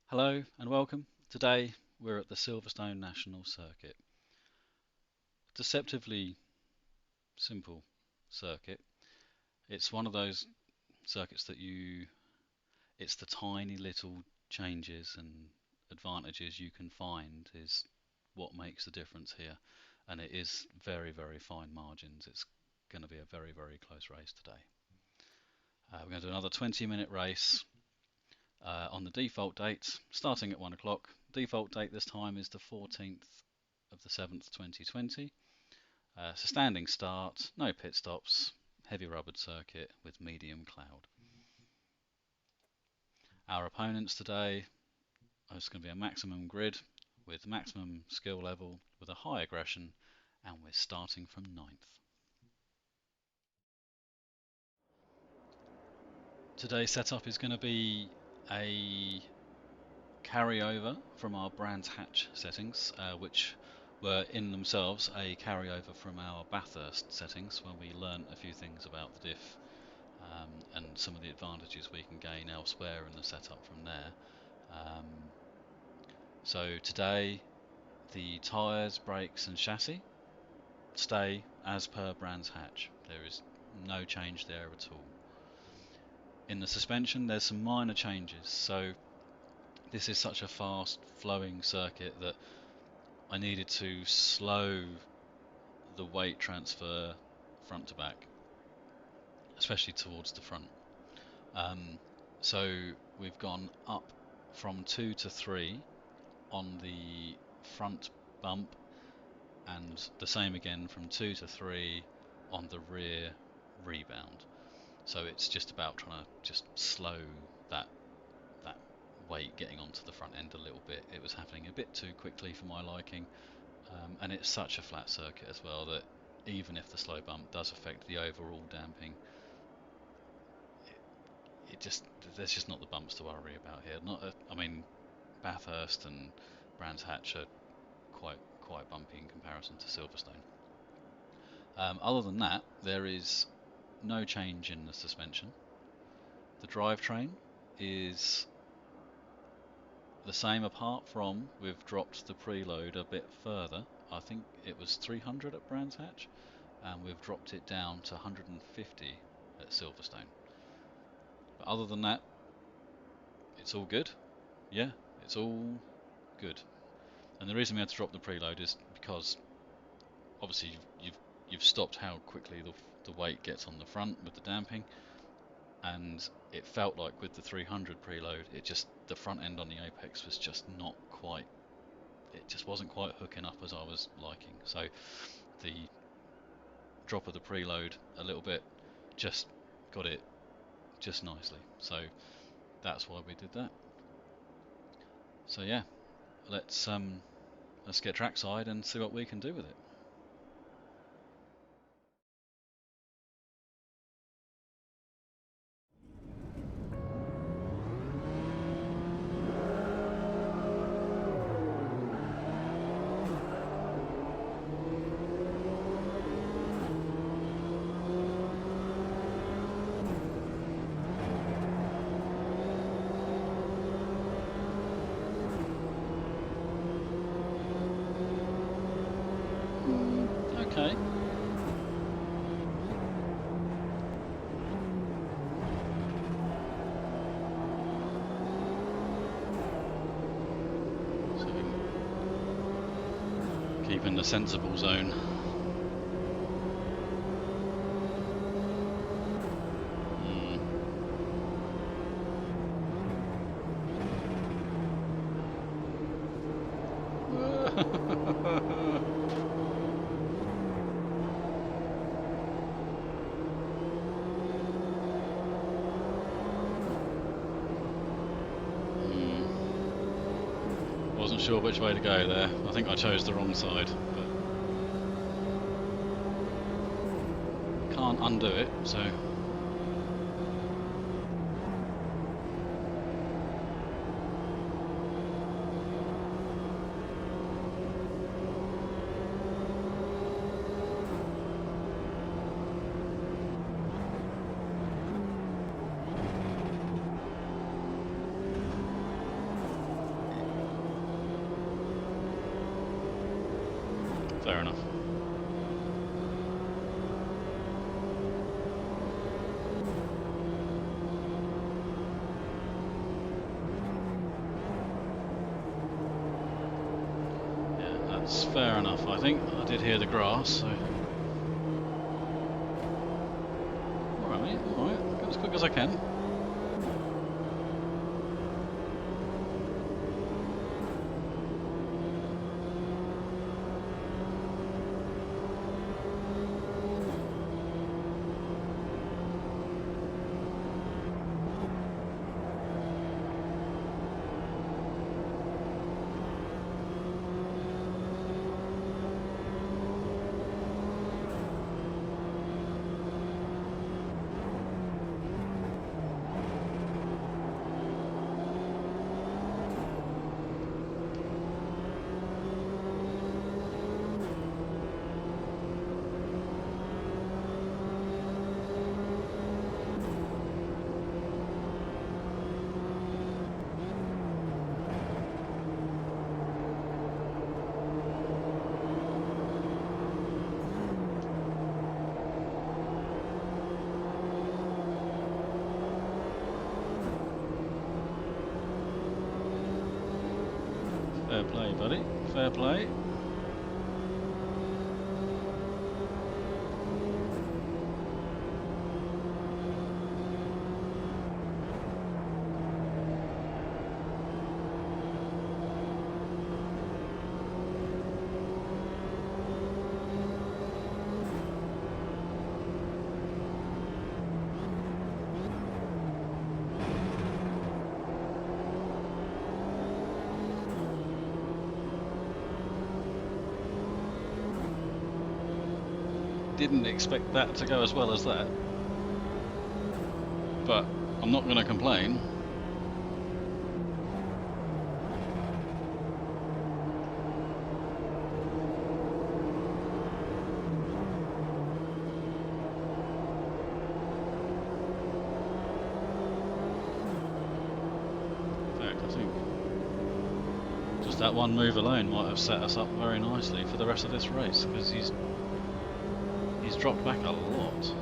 Hello and welcome. Today we're at the Silverstone National circuit. Deceptively simple circuit. It's one of those circuits that it's the tiny little changes and advantages you can find is what makes the difference here. And it is very, very fine margins. It's going to be a very, very close race today. We're going to do another 20-minute race on the default date, starting at 1 o'clock. Default date this time is the 14th of the 7th, 2020. It's a standing start, no pit stops, heavy rubbered circuit with medium cloud. Our opponents today are going to be a maximum grid with maximum skill level with a high aggression, and we're starting from 9th. Today's setup is going to be a carryover from our Brands Hatch settings, which were in themselves a carryover from our Bathurst settings when we learnt a few things about the diff and some of the advantages we can gain elsewhere in the setup from there. So today the tyres, brakes and chassis stay as per Brands Hatch. There is no change there at all. In the suspension there's some minor changes, so this is such a fast flowing circuit that I needed to slow the weight transfer front to back, especially towards the front. So we've gone up from 2 to 3 on the front bump, and the same again from 2 to 3 on the rear rebound. So it's just about trying to just slow that weight getting onto the front end a little bit. It was happening a bit too quickly for my liking, and it's such a flat circuit as well that even if the slow bump does affect the overall damping, there's just not the bumps to worry about here. I mean, Bathurst and Brands Hatch are quite bumpy in comparison to Silverstone. Other than that, there is no change in the suspension. The drivetrain is the same, apart from we've dropped the preload a bit further. I think it was 300 at Brands Hatch, and we've dropped it down to 150 at Silverstone. But other than that, it's all good. Yeah, it's all good. And the reason we had to drop the preload is because obviously you've stopped how quickly the weight gets on the front with the damping, and it felt like with the 300 preload, the front end on the apex was just not quite. It just wasn't quite hooking up as I was liking. So the drop of the preload a little bit just got it just nicely. So that's why we did that. So yeah, let's get trackside and see what we can do with it. Okay. So keep in the sensible zone. Wasn't sure which way to go there. I think I chose the wrong side, but can't undo it, so Fair enough. Yeah, that's fair enough. I think I did hear the grass, so. Alright, mate, alright. Go as quick as I can. Fair play, buddy. Fair play. Didn't expect that to go as well as that, but I'm not going to complain. In fact, I think just that one move alone might have set us up very nicely for the rest of this race, because he's dropped back a lot,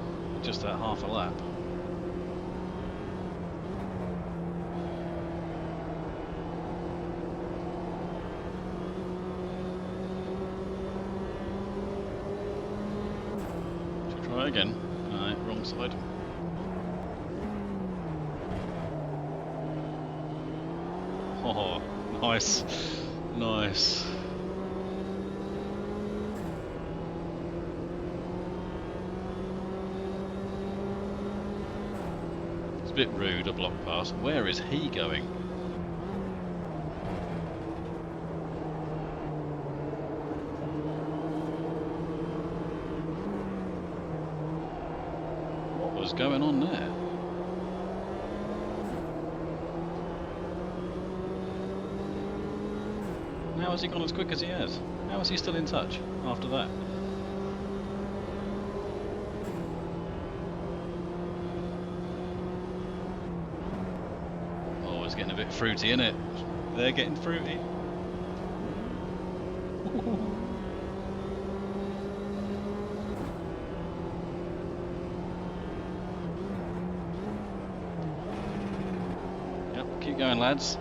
just that half a lap. Should we try again? No, wrong side. Oh, nice, nice. Bit rude, a block pass. Where is he going? What was going on there? How has he gone as quick as he has? How is he still in touch after that? Getting a bit fruity, isn't it? They're getting fruity. Yep, keep going, lads.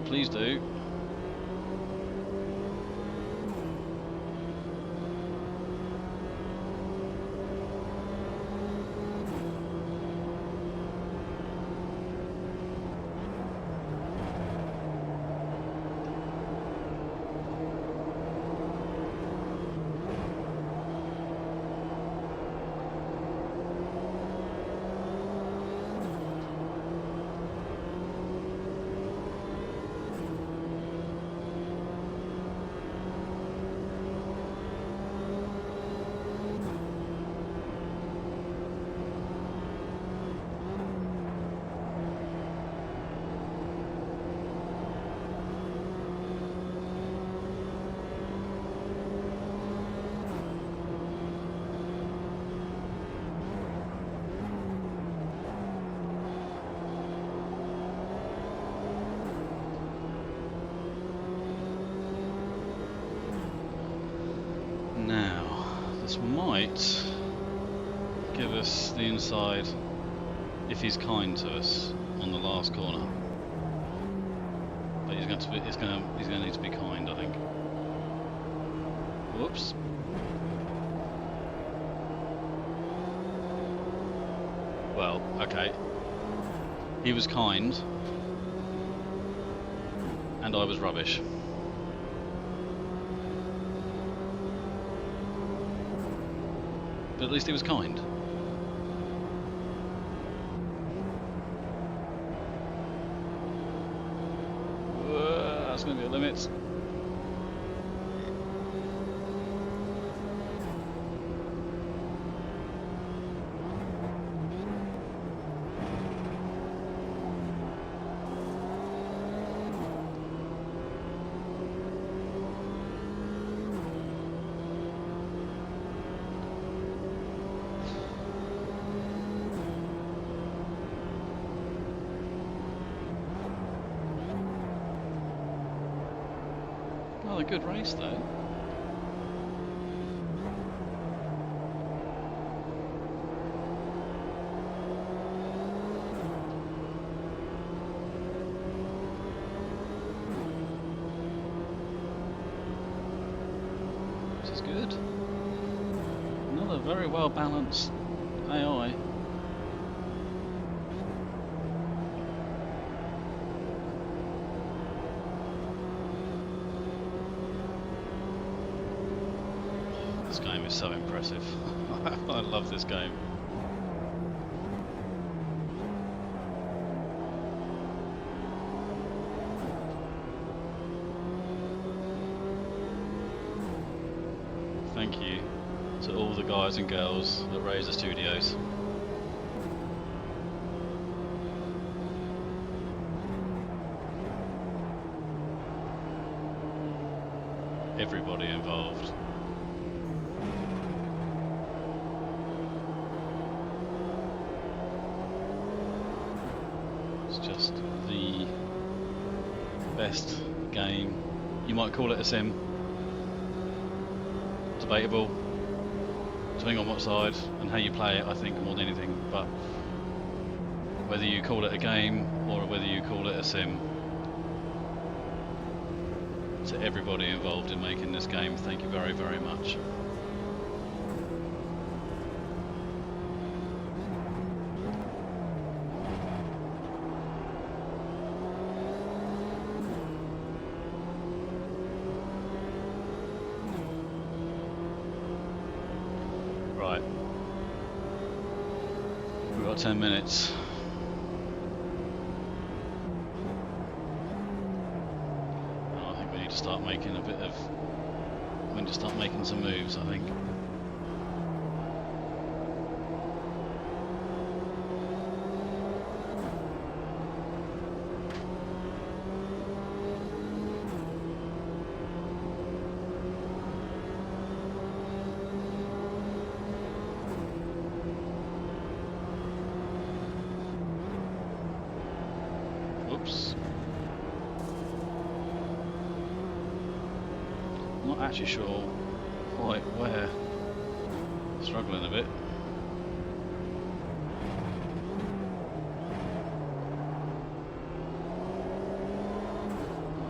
Please do. balance might give us the inside if he's kind to us on the last corner. But he's going to need to be kind, I think. Whoops. Well, okay. He was kind, and I was rubbish. But at least he was kind. That's going to be a limit. Well, a good race though. This is good. Another very well balanced AI. This game is so impressive. I love this game. Thank you to all the guys and girls at Razor Studios. Everybody involved. Just the best game. You might call it a sim. Debatable, depending on what side and how you play it, I think, more than anything. But whether you call it a game or whether you call it a sim, to everybody involved in making this game, thank you very, very much. Right, we've got 10 minutes. Oh, I think we need to start making a bit of, we need to start making some moves, I think. Oops. Not actually sure quite where. Struggling a bit.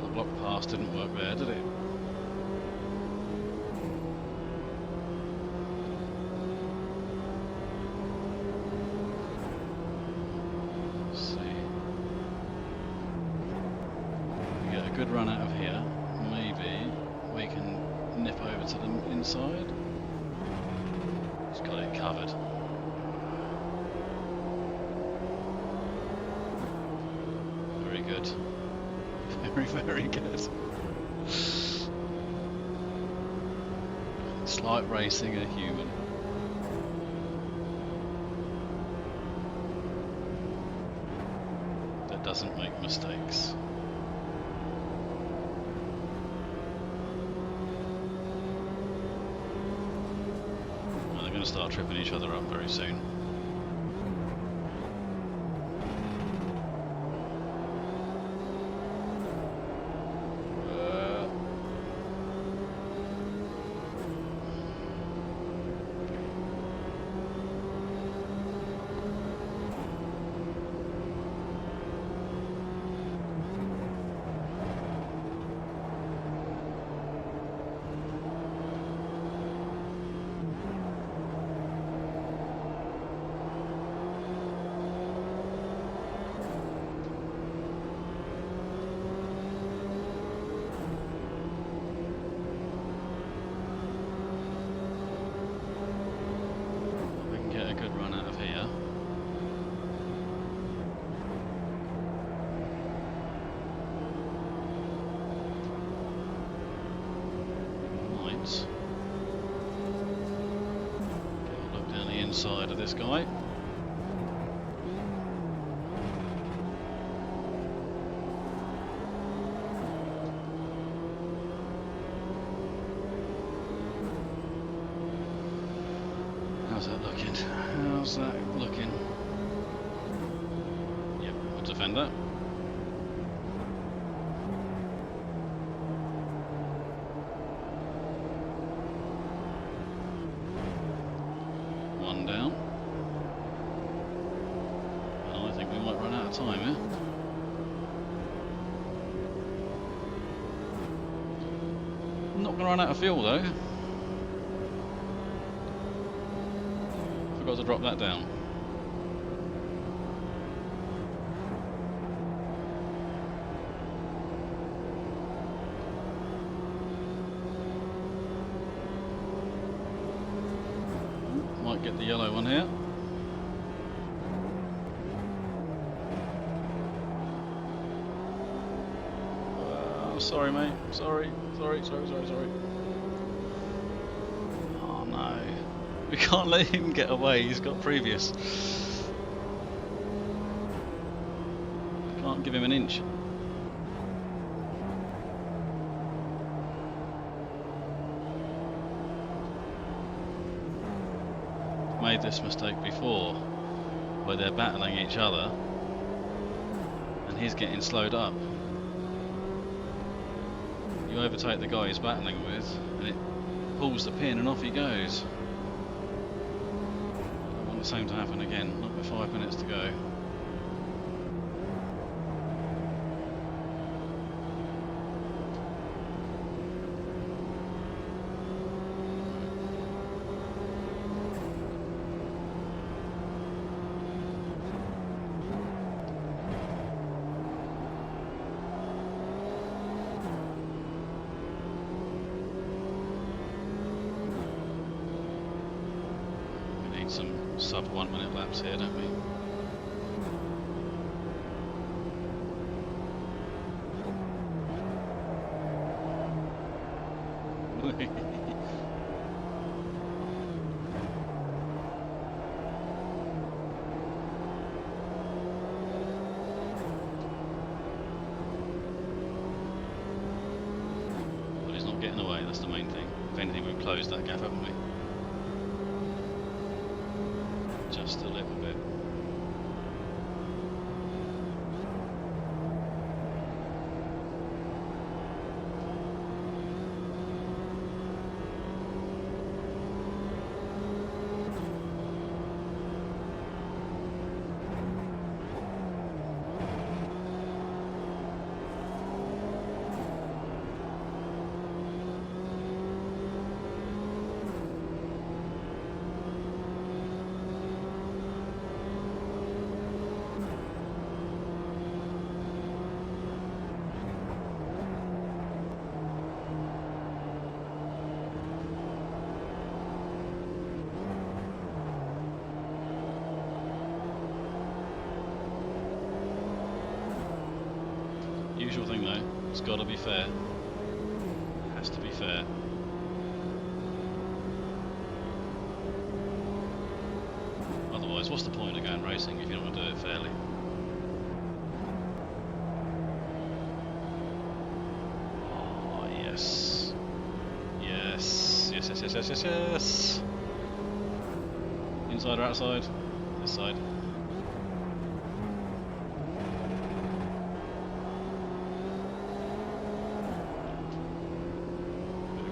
The block pass didn't work there, did it? Good run out of here, maybe we can nip over to the inside. He's got it covered. Very good. Very, very good. It's like racing a human. That doesn't make mistakes. Start tripping each other up very soon. side of this guy. How's that looking? How's that looking? Yep, good defender. One down. And I think we might run out of time here. Not going to run out of fuel though. Forgot to drop that down. Might get the yellow one here. Sorry mate, sorry. Oh no. We can't let him get away, he's got previous. Can't give him an inch. Made this mistake before, where they're battling each other, and he's getting slowed up. You overtake the guy he's battling with, and it pulls the pin and off he goes. I don't want the same to happen again, not with 5 minutes to go. Some sub 1 minute laps here, don't we? Well, he's not getting away, that's the main thing. If anything, we've closed that gap, haven't we? Just a little bit. Usual thing though, it's got to be fair. It has to be fair. Otherwise, what's the point of going racing if you don't want to do it fairly? Oh, yes. Yes. Yes, yes, yes, yes, yes, yes. Inside or outside? This side.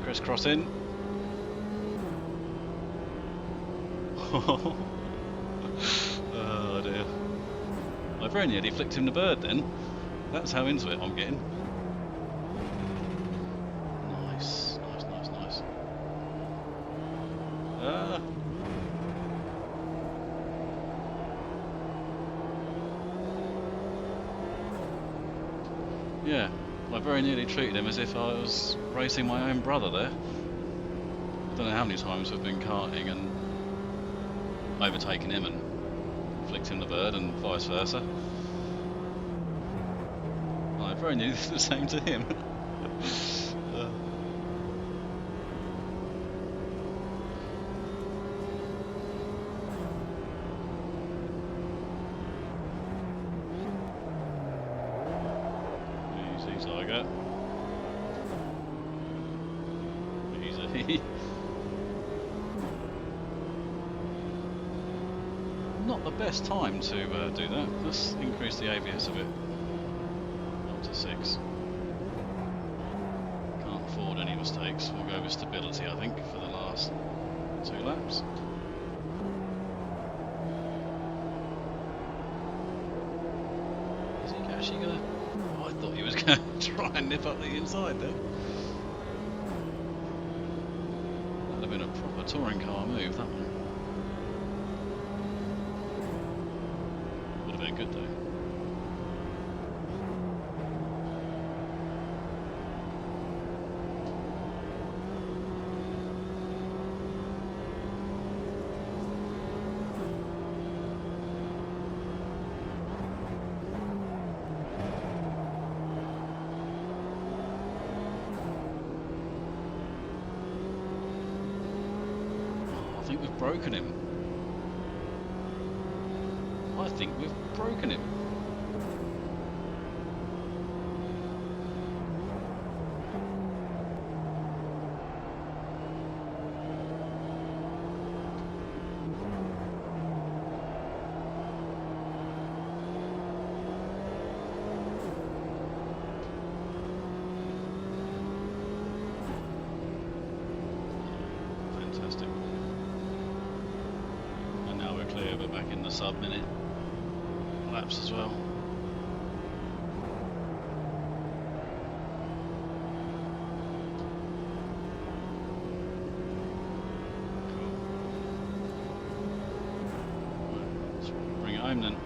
Crisscrossing. Oh dear. I very nearly flicked him the bird then. That's how into it I'm getting. Nice, nice, nice, nice. Yeah. I very nearly treated him as if I was racing my own brother there. I don't know how many times we've been karting and overtaken him and flicked him the bird and vice versa. I very nearly did the same to him. Tiger. Easy. Not the best time to do that. Let's increase the ABS a bit. Up to 6. Can't afford any mistakes. We'll go with stability, I think, for the last 2 laps. Is he actually going to... Oh, I thought he was going to try and nip up the inside then. That would have been a proper touring car move, that one. Would have been good though. I think we've broken him. I think we've broken him. Fantastic. And now we're clear, we're back in the sub-minute laps as well. Cool. Right, let's bring it home then.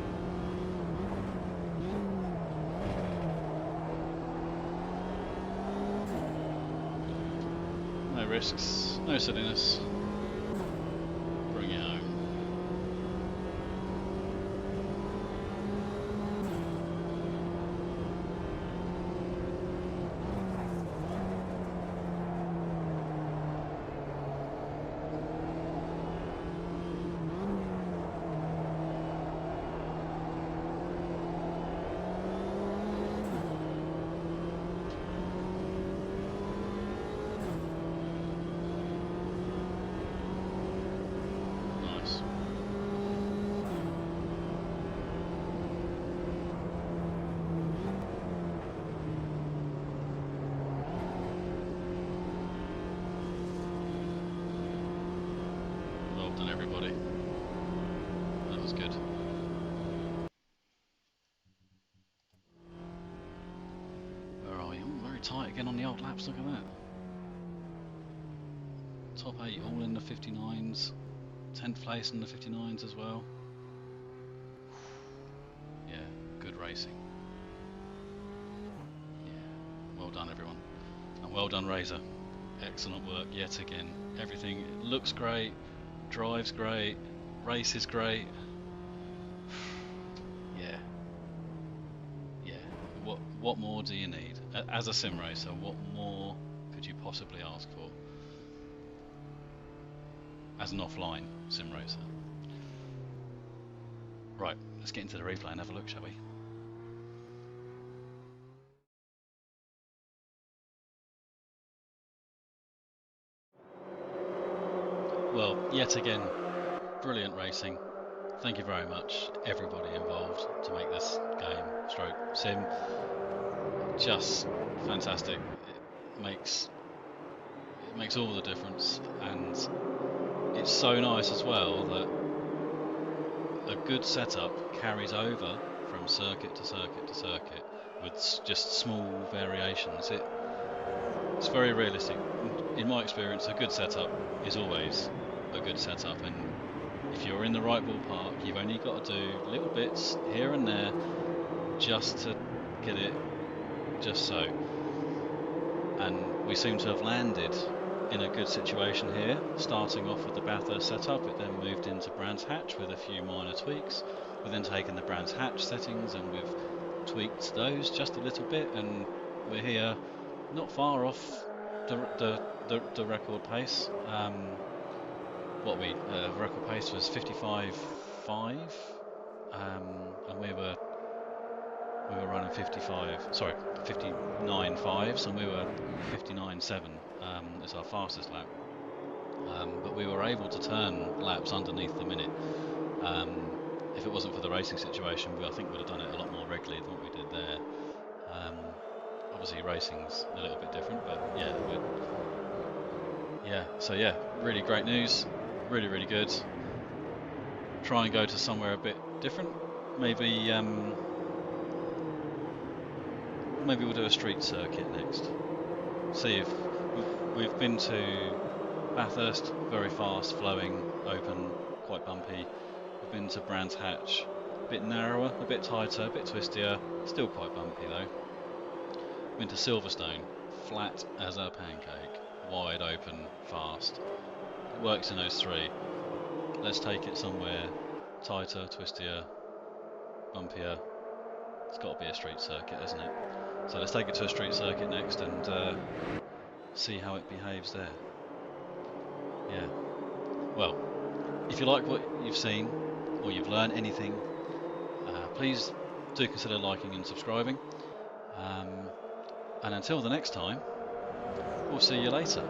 No risks, no silliness. Bring it home. Nice. Well done, everybody. That was good. Where are we? Oh, very tight again on the old laps. Look at that. Top 8 all in the 59s. 10th place in the 59s as well. Yeah, good racing. Yeah, well done everyone. And well done Razor. Excellent work yet again. Everything looks great, drives great, races great. Yeah. Yeah. What more do you need? As a sim racer, what more could you possibly ask for? As an offline sim racer. Right, let's get into the replay and have a look, shall we? Well, yet again, brilliant racing. Thank you very much, everybody involved, to make this game, stroke, sim, just fantastic. It makes all the difference, and it's so nice as well that a good setup carries over from circuit to circuit to circuit with just small variations. It's very realistic. In my experience, a good setup is always a good setup, and if you're in the right ballpark, you've only got to do little bits here and there just to get it just so. And we seem to have landed in a good situation here, starting off with the Bathurst setup. It then moved into Brands Hatch with a few minor tweaks. We've then taken the Brands Hatch settings and we've tweaked those just a little bit, and we're here not far off the record pace. Record pace was 55.5, and we were we were running 59.5s, and we were 59.7 as our fastest lap. But we were able to turn laps underneath the minute. If it wasn't for the racing situation, I think we'd have done it a lot more regularly than what we did there. Obviously, racing's a little bit different, but yeah, so yeah, really great news, really good. Try and go to somewhere a bit different. Maybe we'll do a street circuit next. See if we've been to Bathurst, very fast, flowing, open, quite bumpy. We've been to Brands Hatch, a bit narrower, a bit tighter, a bit twistier, still quite bumpy though. Been to Silverstone, flat as a pancake, wide open, fast. It works in those three. Let's take it somewhere tighter, twistier, bumpier. It's got to be a street circuit, hasn't it? So let's take it to a street circuit next and see how it behaves there. Yeah. Well, if you like what you've seen or you've learned anything, please do consider liking and subscribing. And until the next time, we'll see you later.